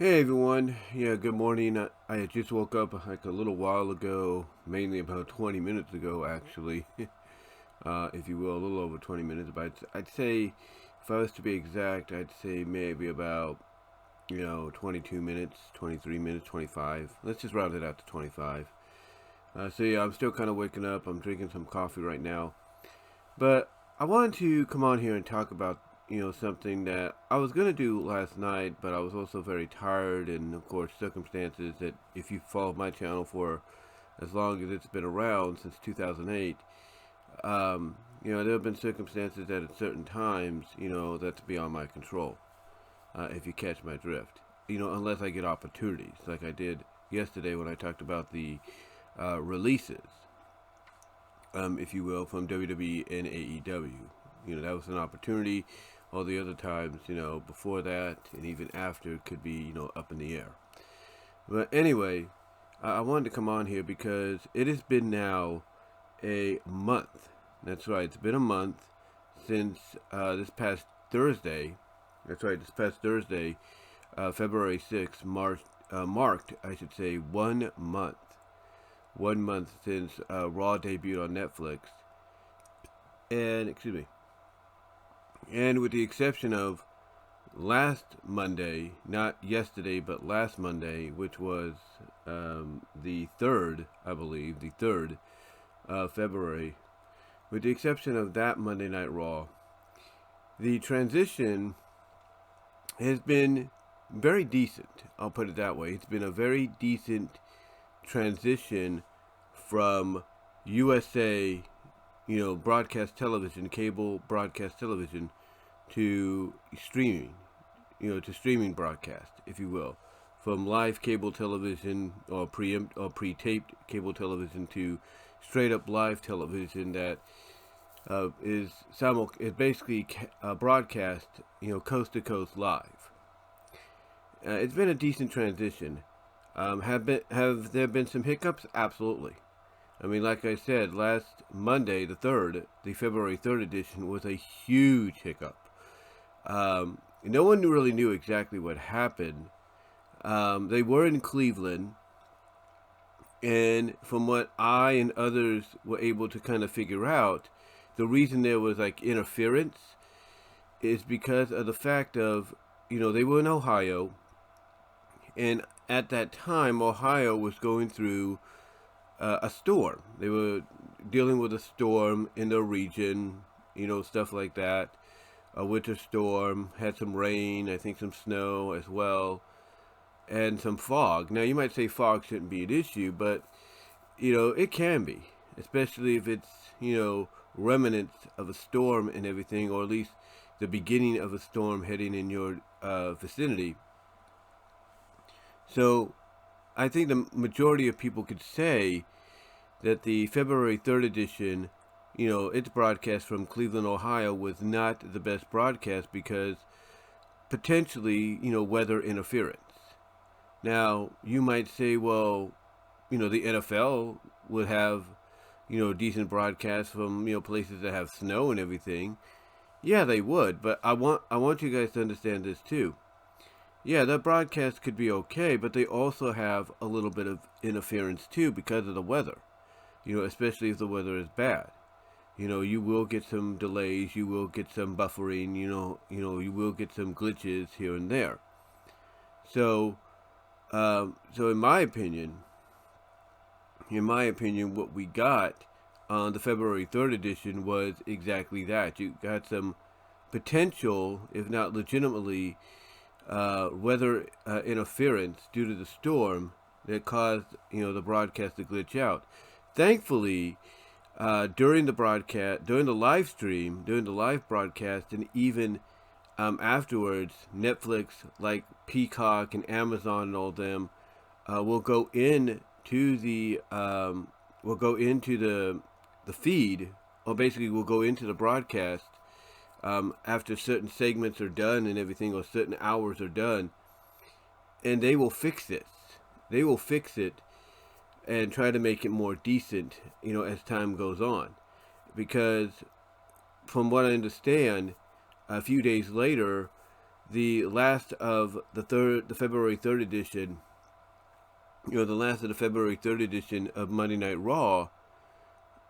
Hey everyone, yeah, good morning. I had just woke up like a little while ago, mainly about 20 minutes ago, actually, if you will, a little over 20 minutes. But I'd say, if I was to be exact, I'd say maybe about 22 minutes, 23 minutes, 25. Let's just round it out to 25. So yeah, I'm still kind of waking up. I'm drinking some coffee right now. But I wanted to come on here and talk about, something that I was going to do last night, but I was also very tired, and of course, circumstances that if you followed my channel for as long as it's been around since 2008, there have been circumstances that at certain times, that's beyond my control, if you catch my drift. Unless I get opportunities, like I did yesterday when I talked about the releases, if you will, from WWE and AEW. That was an opportunity. All the other times, before that and even after could be, up in the air. But anyway, I wanted to come on here because it has been now a month. That's right, it's been a month since this past Thursday. That's right, this past Thursday, February 6th, marked, I should say, 1 month. 1 month since Raw debuted on Netflix. And, excuse me. And with the exception of last Monday, not yesterday, but last Monday, which was the 3rd, I believe, the 3rd of February, with the exception of that Monday Night Raw, the transition has been very decent. I'll put it that way. It's been a very decent transition from USA, broadcast television, cable broadcast television, to streaming, to streaming broadcast, if you will, from live cable television or pre-taped cable television to straight up live television that is basically broadcast, coast to coast live. It's been a decent transition. Have there been some hiccups? Absolutely. I mean, like I said, last Monday, the 3rd, the February 3rd edition, was a huge hiccup. No one really knew exactly what happened. They were in Cleveland, and from what I and others were able to kind of figure out, the reason there was like interference is because of the fact of, they were in Ohio, and at that time, Ohio was going through a storm. They were dealing with a storm in their region, stuff like that. A winter storm, had some rain, I think some snow as well, and some fog. Now, you might say fog shouldn't be an issue, but, it can be, especially if it's, remnants of a storm and everything, or at least the beginning of a storm heading in your vicinity. So, I think the majority of people could say that the February 3rd edition, its broadcast from Cleveland, Ohio, was not the best broadcast because potentially, weather interference. Now, you might say, well, the NFL would have, decent broadcasts from, places that have snow and everything. Yeah, they would, but I want you guys to understand this too. Yeah, that broadcast could be okay, but they also have a little bit of interference too because of the weather. Especially if the weather is bad. You will get some delays, you will get some buffering, you will get some glitches here and there. So in my opinion, what we got on the February 3rd edition was exactly that. You got some potential, if not legitimately, weather interference due to the storm that caused, the broadcast to glitch out. Thankfully, during the broadcast, during the live stream, during the live broadcast, and even afterwards, Netflix, like Peacock and Amazon and all them, will go into the feed, or basically will go into the broadcast after certain segments are done and everything, or certain hours are done, and they will fix this. They will fix it and try to make it more decent, as time goes on. Because from what I understand, a few days later, the last of the February 3rd edition, the last of the February 3rd edition of Monday Night Raw,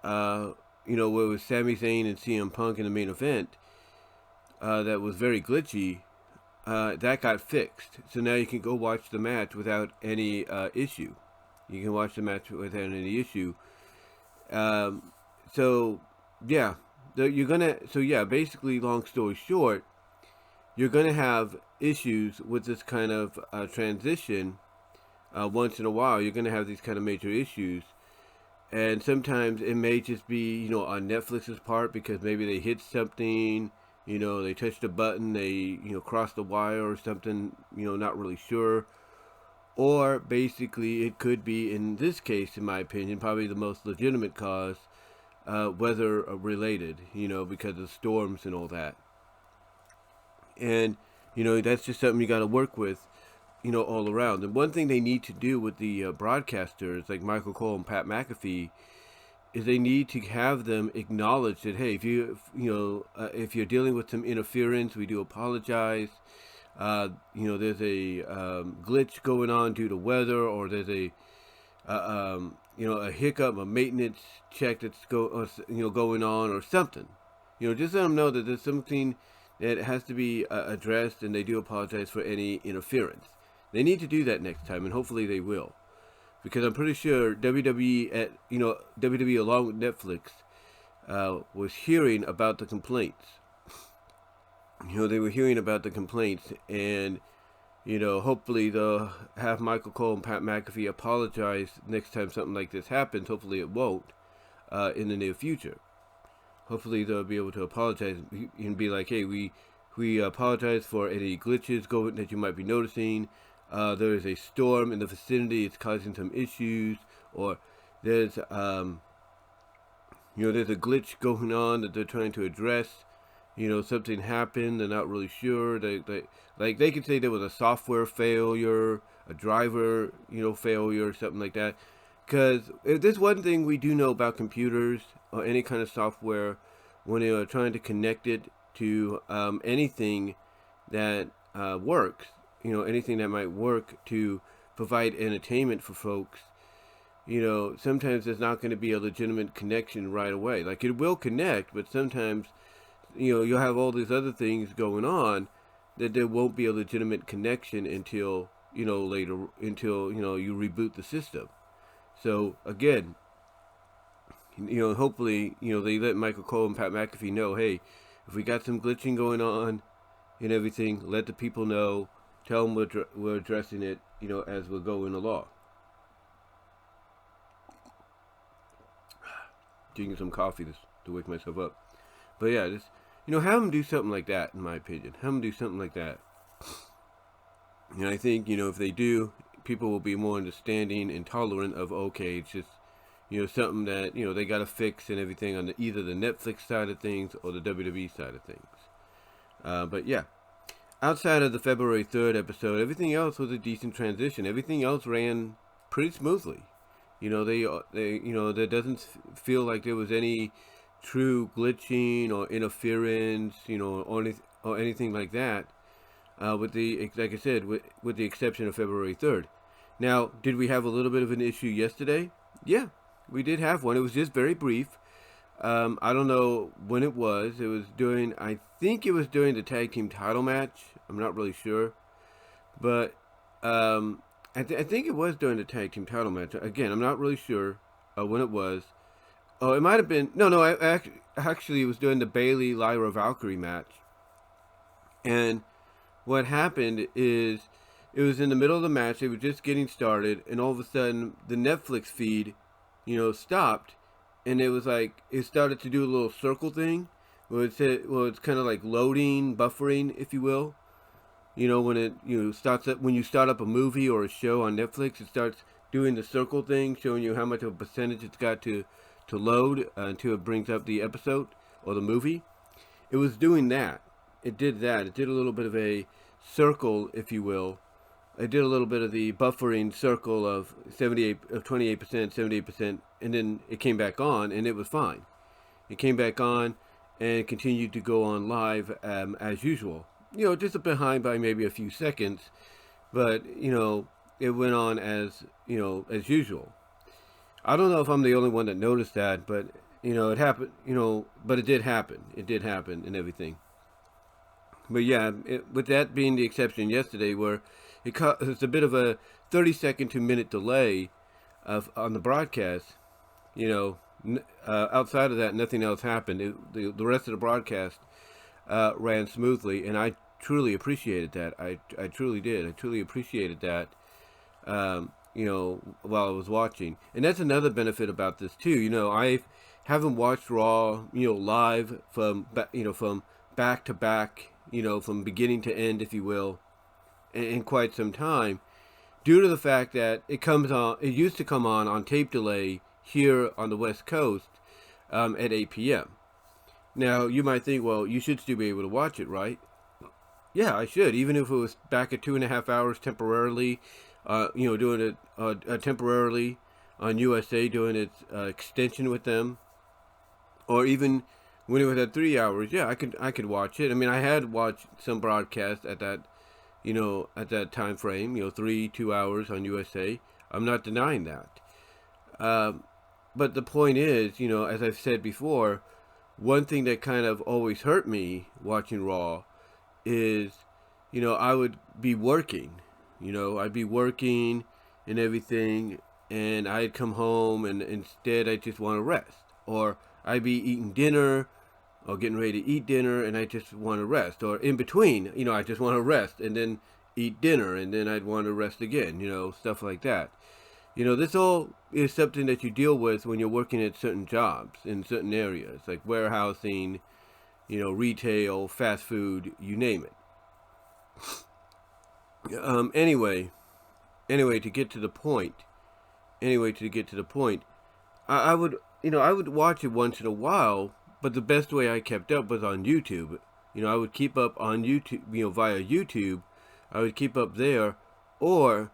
where it was Sami Zayn and CM Punk in the main event, that was very glitchy, that got fixed. So now you can go watch the match without any issue. You can watch the match without any issue. So basically, long story short, you're gonna have issues with this kind of transition. Once in a while, you're gonna have these kind of major issues, and sometimes it may just be on Netflix's part, because maybe they hit something, they touched a button, they crossed the wire or something, not really sure. Or basically it could be, in this case, in my opinion, probably the most legitimate cause, weather related, because of storms and all that. And that's just something you got to work with, all around. And one thing they need to do with the broadcasters like Michael Cole and Pat McAfee is they need to have them acknowledge that, hey, if you're dealing with some interference, we do apologize. There's a glitch going on due to weather, or there's a hiccup, a maintenance check that's going on, or something. Just let them know that there's something that has to be addressed, and they do apologize for any interference. They need to do that next time, and hopefully they will, because I'm pretty sure WWE along with Netflix was hearing about the complaints. They were hearing about the complaints, and hopefully they'll have Michael Cole and Pat McAfee apologize next time something like this happens. Hopefully it won't in the near future. Hopefully they'll be able to apologize and be like, hey, we apologize for any glitches that you might be noticing. There is a storm in the vicinity, it's causing some issues, or there's there's a glitch going on that they're trying to address. Something happened, they're not really sure. They could say there was a software failure, a driver, failure, or something like that. Because if there's one thing we do know about computers or any kind of software, when they are trying to connect it to anything that works, anything that might work to provide entertainment for folks, sometimes there's not going to be a legitimate connection right away. Like, it will connect, but sometimes you'll have all these other things going on that there won't be a legitimate connection until later, until you reboot the system. So again, hopefully they let Michael Cole and Pat McAfee know, hey, if we got some glitching going on and everything, let the people know. Tell them we're addressing it, as we're going along. Drinking some coffee to wake myself up. But yeah, just have them do something like that, in my opinion. Have them do something like that. And I think, if they do, people will be more understanding and tolerant of, okay, it's just, something that, they got to fix and everything on either the Netflix side of things or the WWE side of things. But yeah, outside of the February 3rd episode, everything else was a decent transition. Everything else ran pretty smoothly. There doesn't feel like there was any true glitching or interference, or anything like that. Like I said, with the exception of February 3rd. Now, did we have a little bit of an issue yesterday? Yeah, we did have one. It was just very brief. I don't know when it was. I think it was during the tag team title match. I'm not really sure, but I think it was during the tag team title match. Again, I'm not really sure when it was. Oh, it might have been. No. Actually, it was during the Bayley Lyra Valkyrie match. And what happened is, it was in the middle of the match. They were just getting started, and all of a sudden, the Netflix feed, stopped, and it was like it started to do a little circle thing, where it said, it's kind of like loading, buffering, if you will. When it starts up, when you start up a movie or a show on Netflix, it starts doing the circle thing, showing you how much of a percentage it's got to load until it brings up the episode or the movie. It was doing that. It did that. It did a little bit of a circle, if you will. It did a little bit of the buffering circle of 28%, 78%, and then it came back on, and it was fine. It came back on and continued to go on live as usual. just behind by maybe a few seconds, but it went on as usual. I don't know if I'm the only one that noticed that, but it happened. But it did happen. It did happen and everything. But yeah, with that being the exception yesterday, where it's a bit of a 30-second to minute delay on the broadcast. Outside of that, nothing else happened. The rest of the broadcast ran smoothly, and I truly appreciated that. I truly did. I truly appreciated that. While I was watching, and that's another benefit about this too. I haven't watched Raw, live from back to back, from beginning to end, if you will, in quite some time, due to the fact that it used to come on tape delay here on the West Coast at 8 p.m. Now, you might think, well, you should still be able to watch it, right? Yeah, I should, even if it was back at 2.5 hours temporarily, doing it temporarily on USA, doing its extension with them, or even when it was at 3 hours. Yeah, I could watch it. I mean, I had watched some broadcasts at that, at that time frame, 2 hours on USA. I'm not denying that. But the point is, as I've said before, one thing that kind of always hurt me watching Raw is, I would be working. I'd be working and everything, and I'd come home, and instead I just want to rest. Or I'd be eating dinner or getting ready to eat dinner, and I just want to rest. Or in between, I just want to rest and then eat dinner, and then I'd want to rest again, stuff like that. This all is something that you deal with when you're working at certain jobs in certain areas, like warehousing, retail, fast food, you name it. Anyway, to get to the point, I would, I would watch it once in a while, but the best way I kept up was on YouTube. I would keep up on YouTube, via YouTube. I would keep up there, or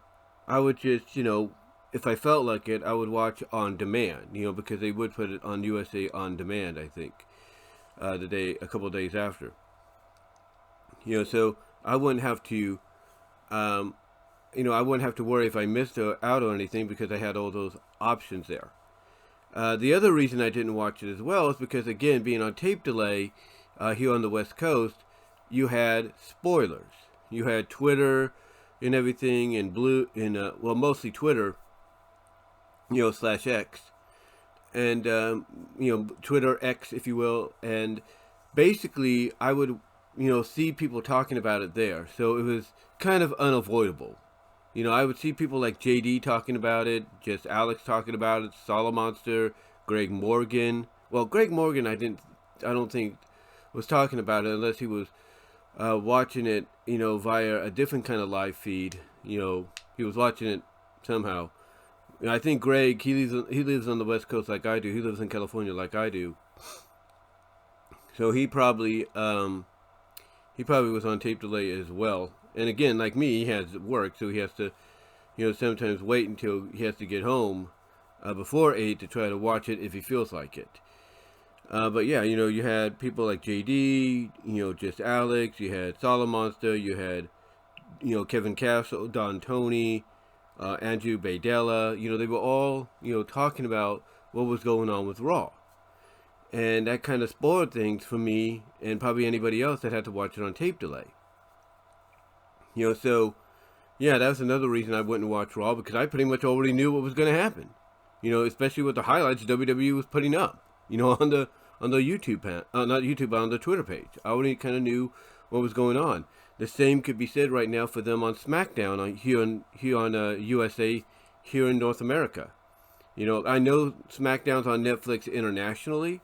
I would just, if I felt like it, I would watch on demand, because they would put it on USA on demand, I think, a couple of days after. So I wouldn't have to, I wouldn't have to worry if I missed out on anything because I had all those options there. The other reason I didn't watch it as well is because, again, being on tape delay here on the West Coast, you had spoilers. You had Twitter and everything, and mostly Twitter, /X, and Twitter X, if you will, and basically I would see people talking about it there, so it was kind of unavoidable. I would see people like JD talking about it, just Alex talking about it, Solomonster, Greg Morgan. Well, Greg Morgan, I don't think was talking about it unless he was watching it, via a different kind of live feed. He was watching it somehow. I think Greg, he lives on the West Coast like I do. He lives in California like I do. So he probably was on tape delay as well. And again, like me, he has work, so he has to, sometimes wait until he has to get home before 8 to try to watch it if he feels like it. But yeah, you had people like JD, just Alex, you had Solomonster, you had, Kevin Castle, Don Tony, Andrew Baydella. They were all, talking about what was going on with Raw. And that kind of spoiled things for me and probably anybody else that had to watch it on tape delay. So, yeah, that's another reason I wouldn't watch Raw, because I pretty much already knew what was going to happen. Especially with the highlights WWE was putting up, on the YouTube, not YouTube, but on the Twitter page. I already kind of knew what was going on. The same could be said right now for them on SmackDown here on USA, here in North America. I know SmackDown's on Netflix internationally,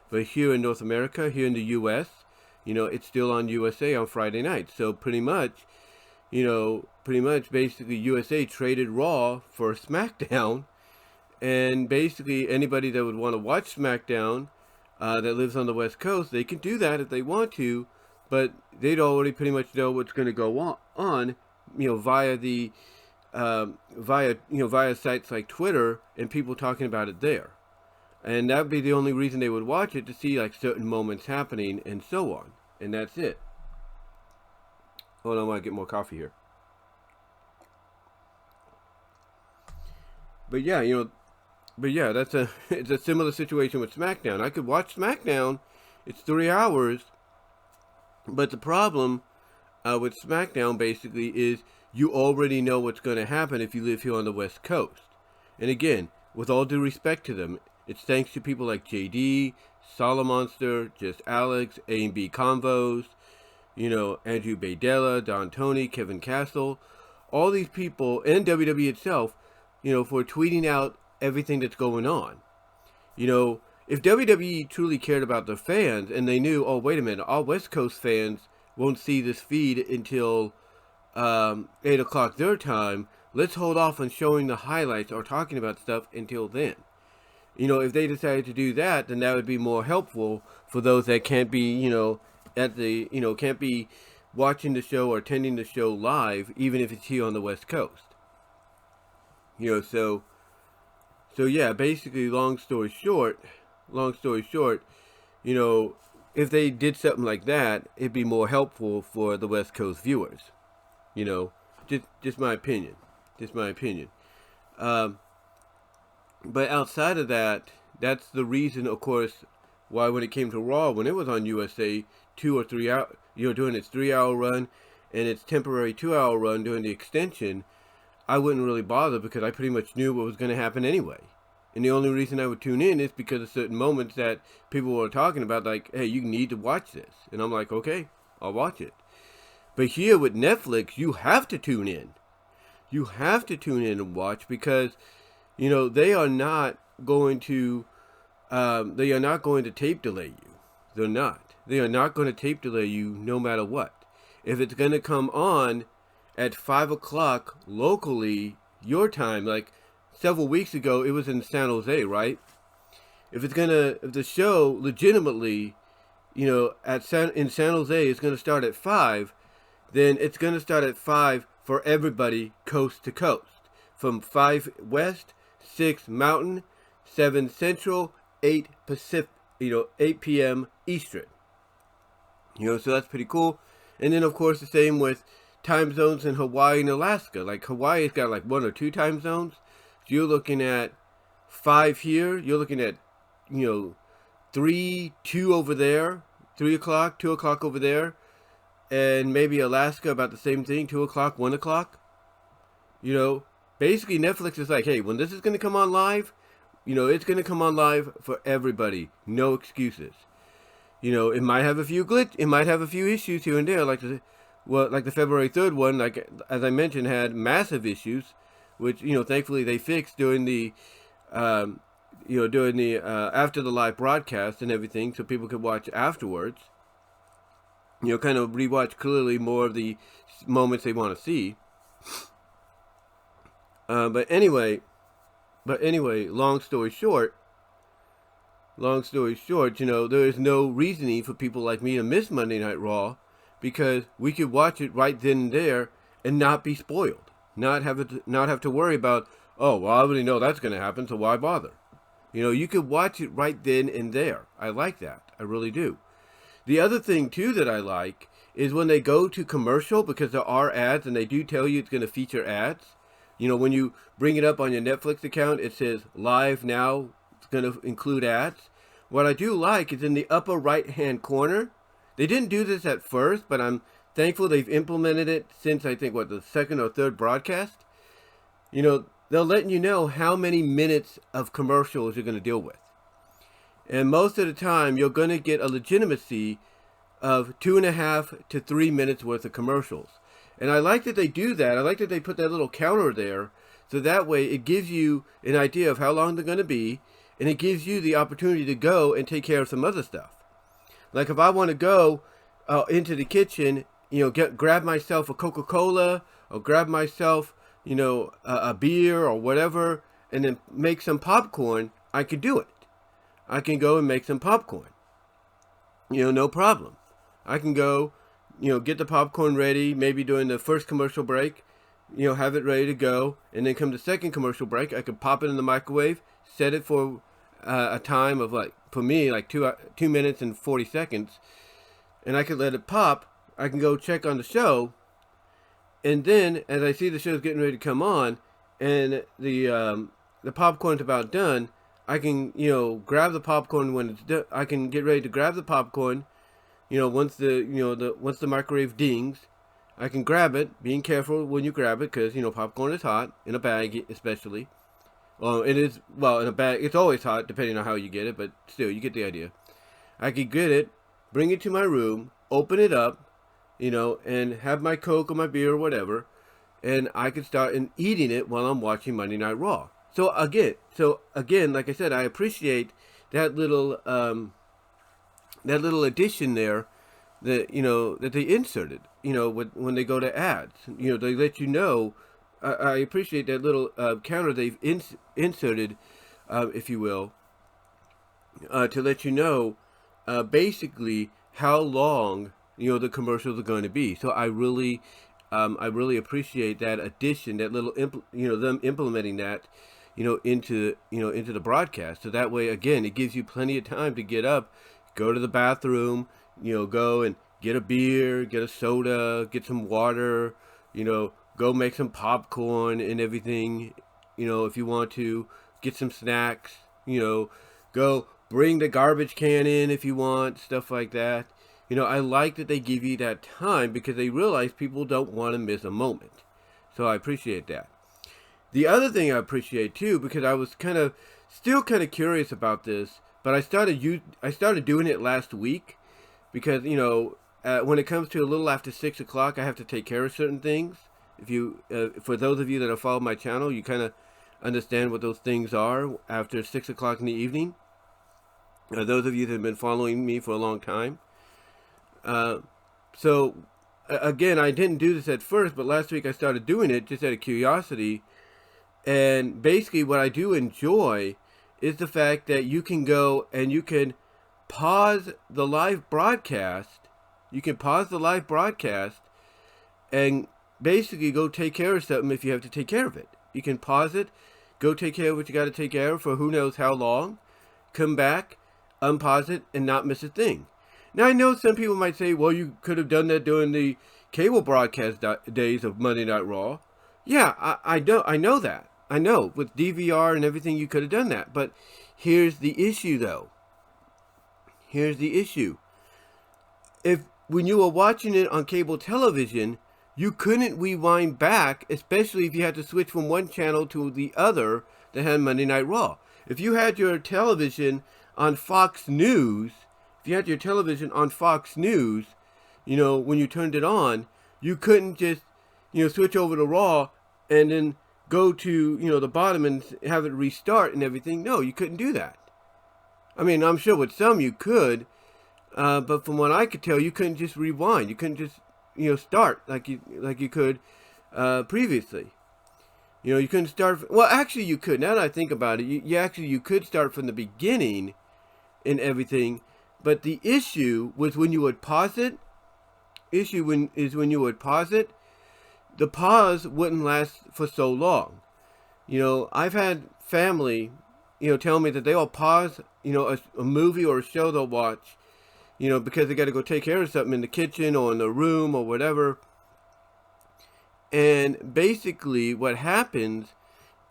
but here in North America, here in the US, it's still on USA on Friday night. So pretty much basically USA traded Raw for SmackDown, and basically anybody that would want to watch SmackDown that lives on the West Coast, they can do that if they want to, but they'd already pretty much know what's going to go on, via the via sites like Twitter and people talking about it there. And that would be the only reason they would watch it, to see like certain moments happening and so on. And that's it. Hold on while I get more coffee here. But yeah, it's a similar situation with SmackDown. I could watch SmackDown. It's 3 hours, but the problem with SmackDown basically is you already know what's going to happen if you live here on the West Coast. And again, with all due respect to them, it's thanks to people like JD, Solomonster, Just Alex, A&B Convos, Andrew Baydella, Don Tony, Kevin Castle, all these people, and WWE itself, for tweeting out everything that's going on. If WWE truly cared about their fans and they knew, oh, wait a minute, all West Coast fans won't see this feed until 8 o'clock their time, let's hold off on showing the highlights or talking about stuff until then. If they decided to do that, then that would be more helpful for those that can't be, can't be watching the show or attending the show live, even if it's here on the West Coast. So yeah, basically, long story short, if they did something like that, it'd be more helpful for the West Coast viewers. Just my opinion. But outside of that, that's the reason, of course, why when it came to Raw, when it was on USA, 2 or 3 hour, doing its 3-hour run and its temporary 2-hour run during the extension, I wouldn't really bother because I pretty much knew what was going to happen anyway. And the only reason I would tune in is because of certain moments that people were talking about, like, hey, you need to watch this. And I'm like, okay, I'll watch it. But here with Netflix, you have to tune in. You have to tune in and watch because, they are not going to tape delay you. They're not. They are not going to tape delay you no matter what. If it's going to come on at 5 o'clock locally, your time, like several weeks ago, it was in San Jose, right? If the show legitimately, in San Jose is going to start at 5, then it's going to start at 5 for everybody coast to coast. From 5 West, 6 Mountain, 7 Central, 8 Pacific, 8 p.m. Eastern. So that's pretty cool. And then, of course, the same with time zones in Hawaii and Alaska. Like, Hawaii's got like 1 or 2 time zones. So you're looking at 5 here. You're looking at, 3, 2 over there. 3 o'clock, 2 o'clock over there. And maybe Alaska about the same thing, 2 o'clock, 1 o'clock. Basically Netflix is like, hey, when this is going to come on live, it's going to come on live for everybody. No excuses. It might have a few issues here and there, like the February 3rd one, like as I mentioned, had massive issues, which thankfully they fixed during the after the live broadcast and everything, so people could watch afterwards. Kind of rewatch clearly more of the moments they want to see. But anyway, long story short, there is no reasoning for people like me to miss Monday Night Raw because we could watch it right then and there and not be spoiled, not have to worry about, oh, well, I already know that's going to happen, so why bother? You could watch it right then and there. I like that. I really do. The other thing, too, that I like is when they go to commercial, because there are ads, and they do tell you it's going to feature ads. When you bring it up on your Netflix account, it says live now. It's going to include ads. What I do like is in the upper right-hand corner. They didn't do this at first, but I'm thankful they've implemented it since, I think, the second or third broadcast. They'll let you know how many minutes of commercials you're going to deal with. And most of the time, you're going to get a legitimacy of 2.5 to 3 minutes worth of commercials. And I like that they do that. I like that they put that little counter there. So that way, it gives you an idea of how long they're going to be. And it gives you the opportunity to go and take care of some other stuff. Like if I want to go into the kitchen, grab myself a Coca-Cola or grab myself, a beer or whatever, and then make some popcorn, I can do it. I can go and make some popcorn. No problem. I can go, get the popcorn ready, maybe during the first commercial break, have it ready to go. And then come the second commercial break, I can pop it in the microwave, set it for a time of for me, 2 minutes and 40 seconds. And I can let it pop. I can go check on the show. And then as I see the show's getting ready to come on, and the popcorn's about done, I can grab the popcorn when it's done. I can get ready to grab the popcorn. Once the microwave dings, I can grab it. Being careful when you grab it, because popcorn is hot in a bag, especially. It is, well, in a bag. It's always hot depending on how you get it, but still, you get the idea. I could get it, bring it to my room, open it up, and have my Coke or my beer or whatever, and I could start eating it while I'm watching Monday Night Raw. So again, like I said, I appreciate that little addition there that they inserted. When they go to ads, they let you know. I appreciate that little counter they've inserted, if you will, to let you know basically how long the commercials are going to be. So I really appreciate that addition, that little them implementing that into the broadcast. So that way, again, it gives you plenty of time to get up, go to the bathroom, go and get a beer, get a soda, get some water, go make some popcorn and everything, if you want to, get some snacks, go bring the garbage can in if you want, stuff like that. I like that they give you that time because they realize people don't want to miss a moment. So I appreciate that. The other thing I appreciate too, because I was still kind of curious about this, but I started doing it last week because, when it comes to a little after 6 o'clock, I have to take care of certain things. If you, for those of you that have followed my channel, you kind of understand what those things are after 6 o'clock in the evening. Those of you that have been following me for a long time. So again, I didn't do this at first, but last week I started doing it just out of curiosity. And basically what I do enjoy is the fact that you can go and you can pause the live broadcast. You can pause the live broadcast and basically go take care of something if you have to take care of it. You can pause it, go take care of what you got to take care of for who knows how long, come back, unpause it, and not miss a thing. Now, I know some people might say, well, you could have done that during the cable broadcast days of Monday Night Raw. Yeah, I know that. I know. With DVR and everything, you could have done that. But here's the issue, though. Here's the issue. When you were watching it on cable television, you couldn't rewind back, especially if you had to switch from one channel to the other that had Monday Night Raw. If you had your television on Fox News, when you turned it on, you couldn't just, switch over to Raw and then go to, the bottom and have it restart and everything. No, you couldn't do that. I mean, I'm sure with some you could, but from what I could tell, you couldn't just rewind. You couldn't just, start like you could previously. You couldn't start. Well, actually, you could. Now that I think about it, you could start from the beginning and everything. But the issue was when you would pause it. When you would pause it, the pause wouldn't last for so long. I've had family, tell me that they all pause, a movie or a show they'll watch, because they got to go take care of something in the kitchen or in the room or whatever. And basically what happens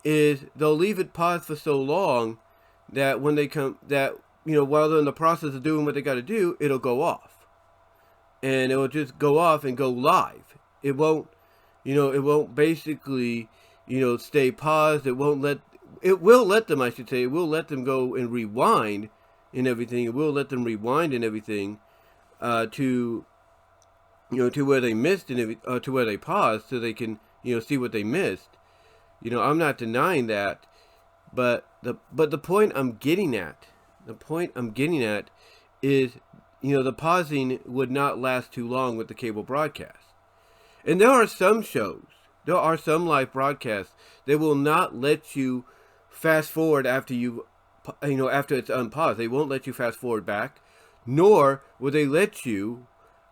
is they'll leave it paused for so long that when they come, while they're in the process of doing what they got to do, it'll go off. And it will just go off and go live. It won't basically, stay paused. It will let them, I should say, it will let them go and rewind and everything. It will let them rewind and everything to where they missed and to where they paused, so they can, see what they missed. I'm not denying that, but the point I'm getting at is, the pausing would not last too long with the cable broadcast. And there are some live broadcasts that will not let you fast forward after after it's unpaused. They won't let you fast forward back, nor will they let you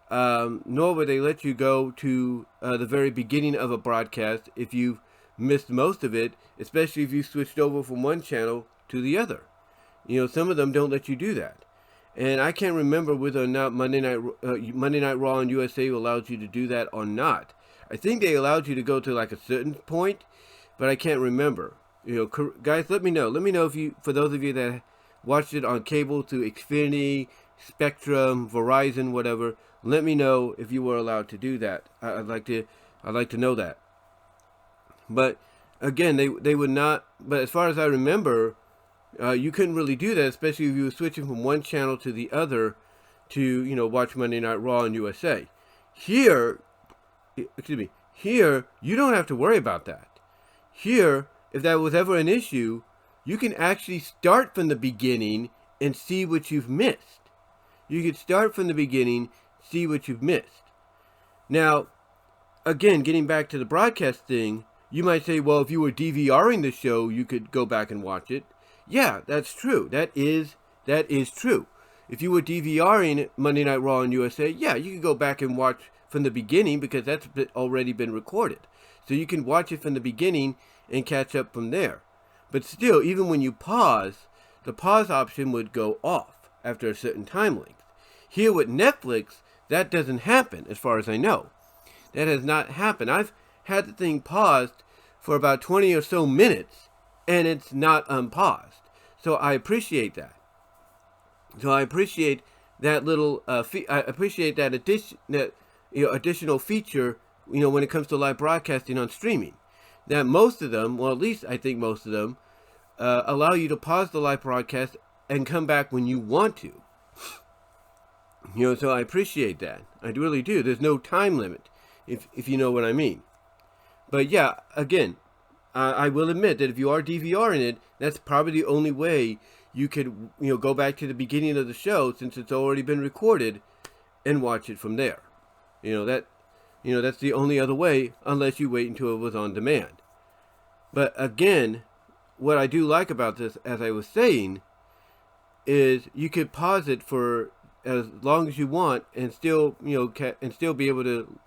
go to the very beginning of a broadcast if you've missed most of it, especially if you switched over from one channel to the other. Some of them don't let you do that. And I can't remember whether or not Monday Night Raw on USA allows you to do that or not. I think they allowed you to go to like a certain point, but I can't remember. Guys, let me know. Let me know if you, for those of you that watched it on cable through Xfinity, Spectrum, Verizon, whatever. Let me know if you were allowed to do that. I'd like to know that. But again, they would not. But as far as I remember, you couldn't really do that, especially if you were switching from one channel to the other to watch Monday Night Raw and USA. Here, here you don't have to worry about that. Here, if that was ever an issue, you can actually start from the beginning and see what you've missed. You could start from the beginning, see what you've missed. Now, again, getting back to the broadcast thing, you might say, well, if you were DVRing the show, you could go back and watch it. Yeah, that's true. That is true. If you were DVRing Monday Night Raw and USA, yeah, you could go back and watch from the beginning because that's already been recorded. So you can watch it from the beginning and catch up from there. But still, even when you pause, the pause option would go off after a certain time length. Here with Netflix, that doesn't happen, as far as I know. That has not happened. I've had the thing paused for about 20 or so minutes, and it's not unpaused. So I appreciate that. So I appreciate that little. I appreciate that additional feature. When it comes to live broadcasting on streaming, that most of them, well, at least I think most of them, allow you to pause the live broadcast and come back when you want to. So I appreciate that. I really do. There's no time limit, if you know what I mean. But yeah, again, I will admit that if you are DVRing it, that's probably the only way you could, go back to the beginning of the show since it's already been recorded and watch it from there. That's the only other way unless you wait until it was on demand. But again, what I do like about this, as I was saying, is you could pause it for as long as you want and still, and still be able to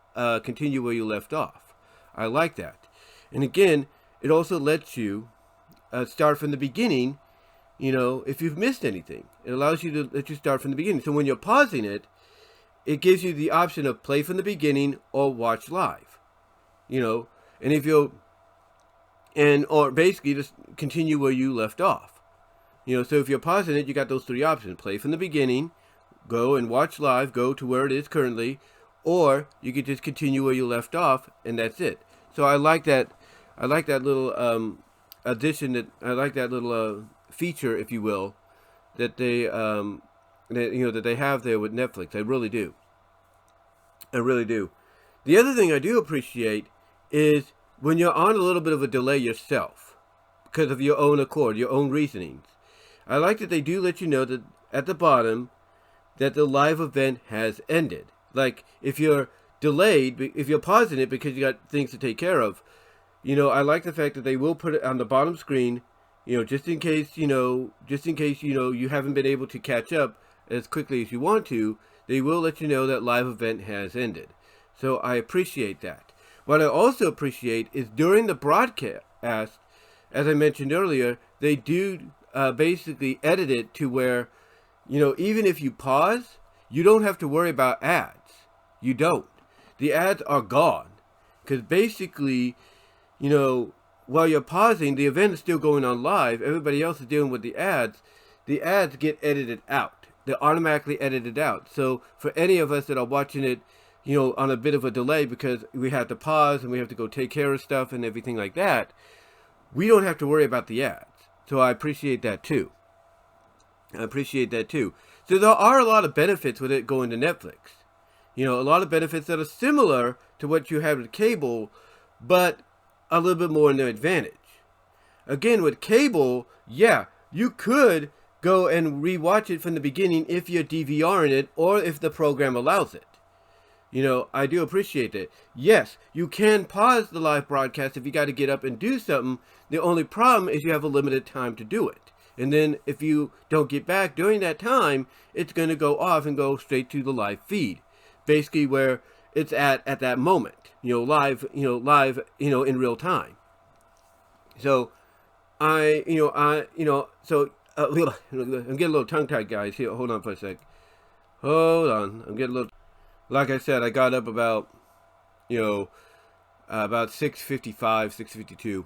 continue where you left off. I like that. And again, it also lets you start from the beginning, if you've missed anything. It allows you to let you start from the beginning. So when you're pausing it, it gives you the option of play from the beginning or watch live, and if you'll, or basically just continue where you left off, so if you're pausing it, you got those three options: play from the beginning, go and watch live, go to where it is currently, or you could just continue where you left off, and that's it. So I like that little addition, I like that little feature, if you will, that they that they have there with Netflix. I really do. I really do. The other thing I do appreciate is when you're on a little bit of a delay yourself, because of your own accord, your own reasonings. I like that they do let you know that at the bottom that the live event has ended. Like if you're delayed, if you're pausing it because you got things to take care of, I like the fact that they will put it on the bottom screen, just in case you haven't been able to catch up as quickly as you want to. They will let you know that live event has ended. So I appreciate that. What I also appreciate is during the broadcast, as I mentioned earlier, they do basically edit it to where, even if you pause, you don't have to worry about ads. You don't. The ads are gone. Because basically, while you're pausing, the event is still going on live. Everybody else is dealing with the ads. The ads get edited out. They're automatically edited out. So for any of us that are watching it, on a bit of a delay because we have to pause and we have to go take care of stuff and everything like that, we don't have to worry about the ads. So I appreciate that too. So there are a lot of benefits with it going to Netflix. A lot of benefits that are similar to what you have with cable, but a little bit more in their advantage. Again, with cable, yeah, you could go and rewatch it from the beginning if you're DVRing it or if the program allows it. I do appreciate that. Yes, you can pause the live broadcast if you got to get up and do something. The only problem is you have a limited time to do it. And then if you don't get back during that time, it's going to go off and go straight to the live feed. Basically where it's at that moment, live in real time. So I'm getting a little tongue-tied, guys. Here, hold on for a sec. Hold on. I'm getting a little... Like I said, I got up about, about 6:55, 6:52,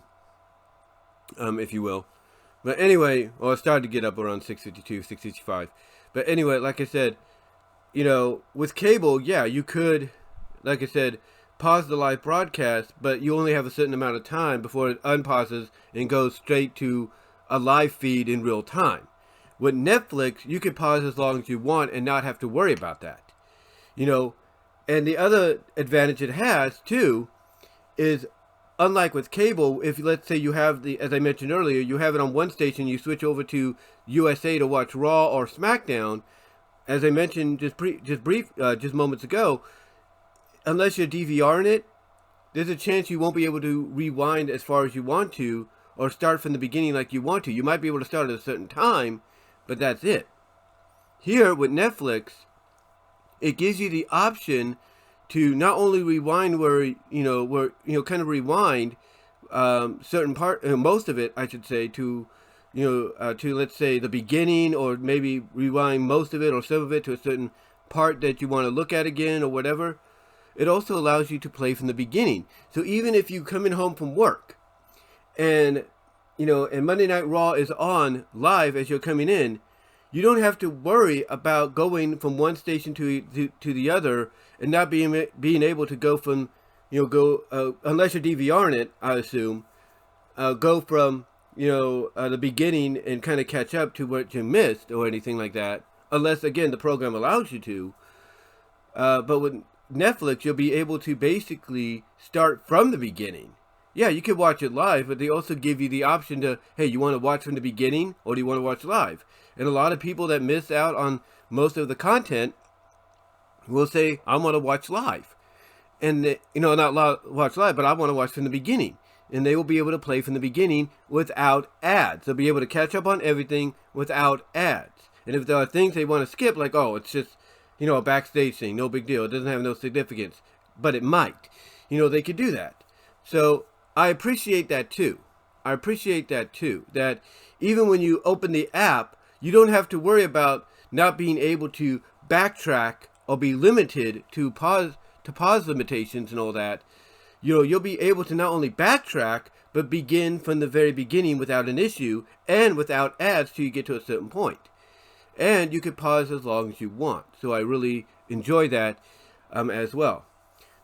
if you will. But anyway, well, it started to get up around 6:52, 6:55. But anyway, like I said, with cable, yeah, you could, like I said, pause the live broadcast, but you only have a certain amount of time before it unpauses and goes straight to a live feed in real time. With Netflix, you can pause as long as you want and not have to worry about that. And the other advantage it has, too, is unlike with cable, if let's say you have as I mentioned earlier, you have it on one station, you switch over to USA to watch Raw or SmackDown, as I mentioned just moments ago, unless you're DVRing it, there's a chance you won't be able to rewind as far as you want to, or start from the beginning like you want to. You might be able to start at a certain time, but that's it. Here with Netflix, it gives you the option to not only rewind kind of rewind certain part, most of it, I should say, to let's say the beginning, or maybe rewind most of it or some of it to a certain part that you want to look at again or whatever. It also allows you to play from the beginning. So even if you coming home from work and Monday Night Raw is on live as you're coming in, you don't have to worry about going from one station to the other and not being able to go from, unless you're DVRing it, I assume, go from, the beginning and kind of catch up to what you missed or anything like that. Unless, again, the program allows you to. But with Netflix, you'll be able to basically start from the beginning. Yeah, you can watch it live, but they also give you the option to, hey, you want to watch from the beginning or do you want to watch live? And a lot of people that miss out on most of the content will say, I want to watch live. And, watch live, but I want to watch from the beginning. And they will be able to play from the beginning without ads. They'll be able to catch up on everything without ads. And if there are things they want to skip, like, oh, it's just, a backstage thing, no big deal, it doesn't have no significance, but it might. They could do that. So I appreciate that too. That even when you open the app, you don't have to worry about not being able to backtrack or be limited to pause limitations and all that. You'll be able to not only backtrack, but begin from the very beginning without an issue and without ads till you get to a certain point. And you can pause as long as you want. So I really enjoy that as well.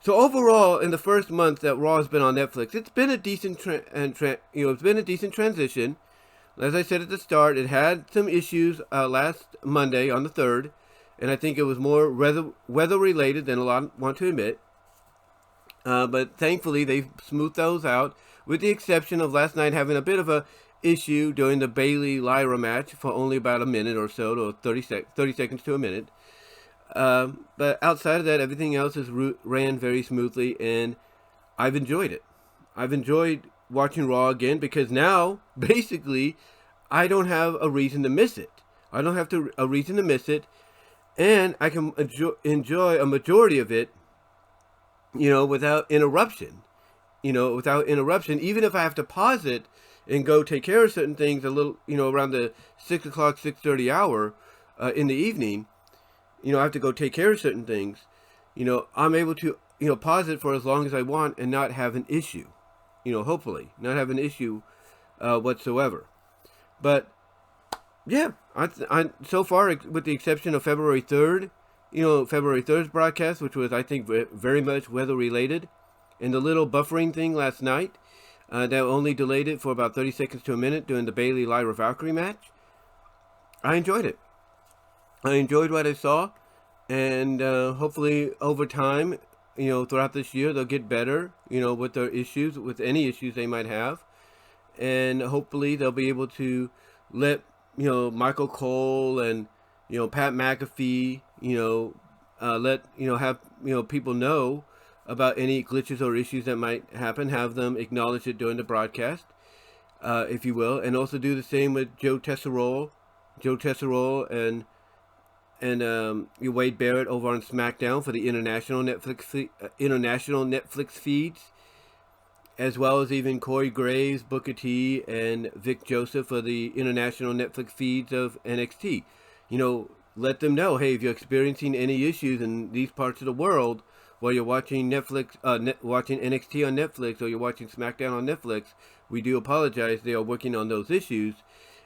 So overall, in the first month that Raw has been on Netflix, it's been a decent transition. As I said at the start, it had some issues last Monday on the 3rd, and I think it was more weather related than a lot want to admit. But thankfully, they've smoothed those out, with the exception of last night having a bit of a issue during the Bayley Lyra match for only about a minute or so, or 30 seconds to a minute. But outside of that, everything else ran very smoothly, and I've enjoyed it. I've enjoyed watching Raw again because now, basically, I don't have a reason to miss it. I don't have a reason to miss it, and I can enjoy a majority of it, without interruption. Even if I have to pause it and go take care of certain things a little, around the 6 o'clock, 6:30 hour in the evening, I have to go take care of certain things, I'm able to, pause it for as long as I want and not have an issue, hopefully not have an issue whatsoever. But yeah, I so far, with the exception of February 3rd, February 3rd's broadcast, which was, I think, very much weather related, and the little buffering thing last night, that only delayed it for about 30 seconds to a minute during the Bayley Lyra Valkyrie match. I enjoyed it. I enjoyed what I saw, and hopefully over time, throughout this year, they'll get better, with their issues, with any issues they might have, and hopefully they'll be able to let, Michael Cole and, Pat McAfee, have, people know about any glitches or issues that might happen, have them acknowledge it during the broadcast, if you will, and also do the same with Joe Tesserole and Wade Barrett over on SmackDown for the international Netflix feeds, as well as even Corey Graves, Booker T, and Vic Joseph for the international Netflix feeds of NXT. Let them know, hey, if you're experiencing any issues in these parts of the world, while you're watching watching NXT on Netflix, or you're watching SmackDown on Netflix, we do apologize. They are working on those issues,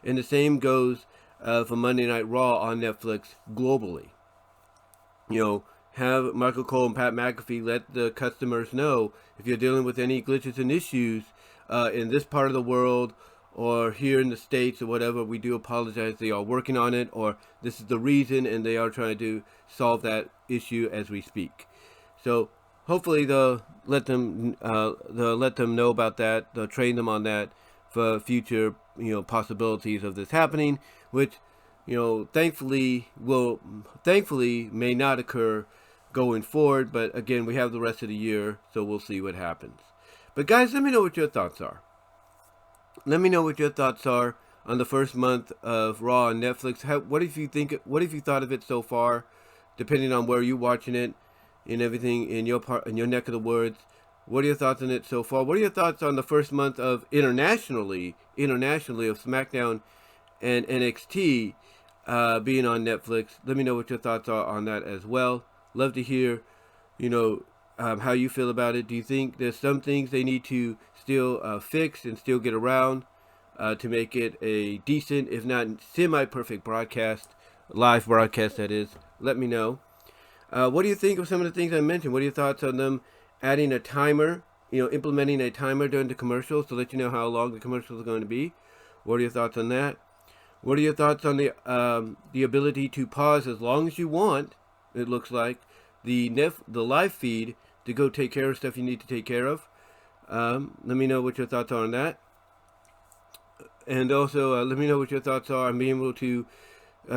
and the same goes for Monday Night Raw on Netflix globally. Have Michael Cole and Pat McAfee let the customers know if you're dealing with any glitches and issues in this part of the world or here in the States or whatever. We do apologize. They are working on it, or this is the reason, and they are trying to solve that issue as we speak. So hopefully they'll let them know about that. They'll train them on that for future possibilities of this happening, which thankfully may not occur going forward, but again, we have the rest of the year, so we'll see what happens. But guys, let me know what your thoughts are. Let me know what your thoughts are on the first month of Raw on Netflix. What have you thought of it so far, depending on where you're watching it and everything in your neck of the woods? What are your thoughts on it so far? What are your thoughts on the first month of internationally of SmackDown and NXT being on Netflix? Let me know what your thoughts are on that as well. Love to hear, how you feel about it. Do you think there's some things they need to still fix and still get around to make it a decent, if not semi-perfect live broadcast that is? Let me know. What do you think of some of the things I mentioned? What are your thoughts on them adding a timer, implementing a timer during the commercials to let you know how long the commercials are going to be? What are your thoughts on that? What are your thoughts on the ability to pause as long as you want? It looks like the live feed to go take care of stuff you need to take care of. Let me know what your thoughts are on that, and also let me know what your thoughts are on being able to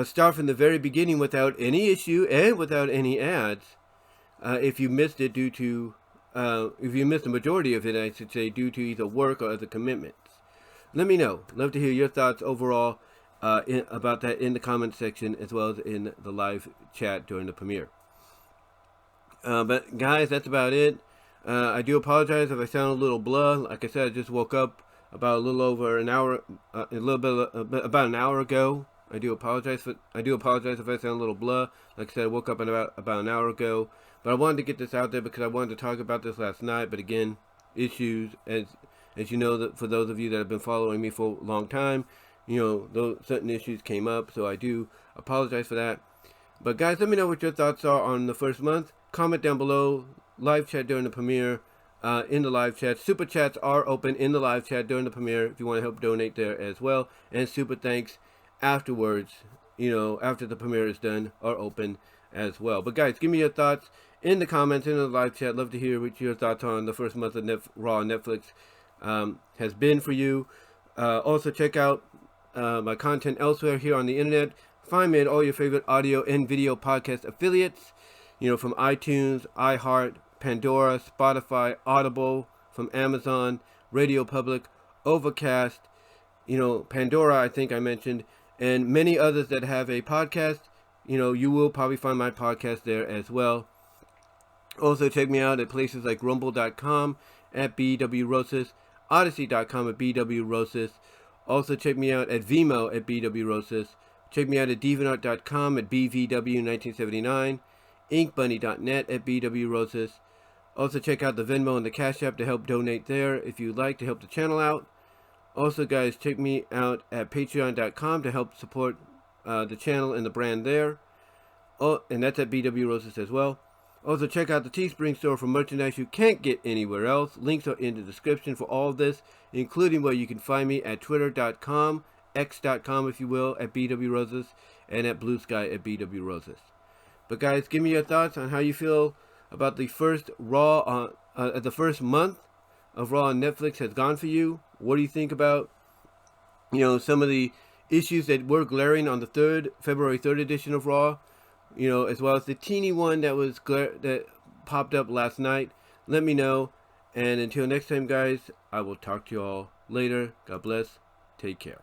start from the very beginning without any issue and without any ads. If you missed it if you missed the majority of it, I should say, due to either work or other commitments. Let me know. Love to hear your thoughts overall about that in the comment section, as well as in the live chat during the premiere. But guys, that's about it. I do apologize if I sound a little blah. Like I said, I just woke up about a little over an hour, about an hour ago. I do apologize if I sound a little blah. Like I said, I woke up about an hour ago. But I wanted to get this out there because I wanted to talk about this last night. But again, issues, as you know, that for those of you that have been following me for a long time, those certain issues came up. So I do apologize for that. But guys, let me know what your thoughts are on the first month. Comment down below. Live chat during the premiere. In the live chat. Super chats are open in the live chat during the premiere if you want to help donate there as well. And super thanks afterwards, after the premiere is done, are open as well. But guys, give me your thoughts in the comments, in the live chat. Love to hear what your thoughts on the first month of Raw on Netflix has been for you. Also, check out my content elsewhere here on the internet. Find me at all your favorite audio and video podcast affiliates, from iTunes, iHeart, Pandora, Spotify, Audible, from Amazon, Radio Public, Overcast, Pandora, I think I mentioned, and many others that have a podcast. You will probably find my podcast there as well. Also, check me out at places like rumble.com at BWRosis, Odyssey.com at BWRosis. Also, check me out at VENMO at BWRosis. Check me out at DeviantArt.com at BVW1979. InkBunny.net at BWRosis. Also, check out the Venmo and the Cash App to help donate there if you'd like to help the channel out. Also, guys, check me out at Patreon.com to help support the channel and the brand there. Oh, and that's at BWRosis as well. Also, check out the Teespring store for merchandise you can't get anywhere else. Links are in the description for all of this, including where you can find me at Twitter.com, X.com, if you will, at BWRosis, and at Blue Sky at BWRosis. But guys, give me your thoughts on how you feel about the first the first month of Raw on Netflix has gone for you. What do you think about, some of the issues that were glaring on the February 3rd edition of Raw, as well as the teeny one that popped up last night? Let me know. And until next time, guys, I will talk to you all later. God bless. Take care.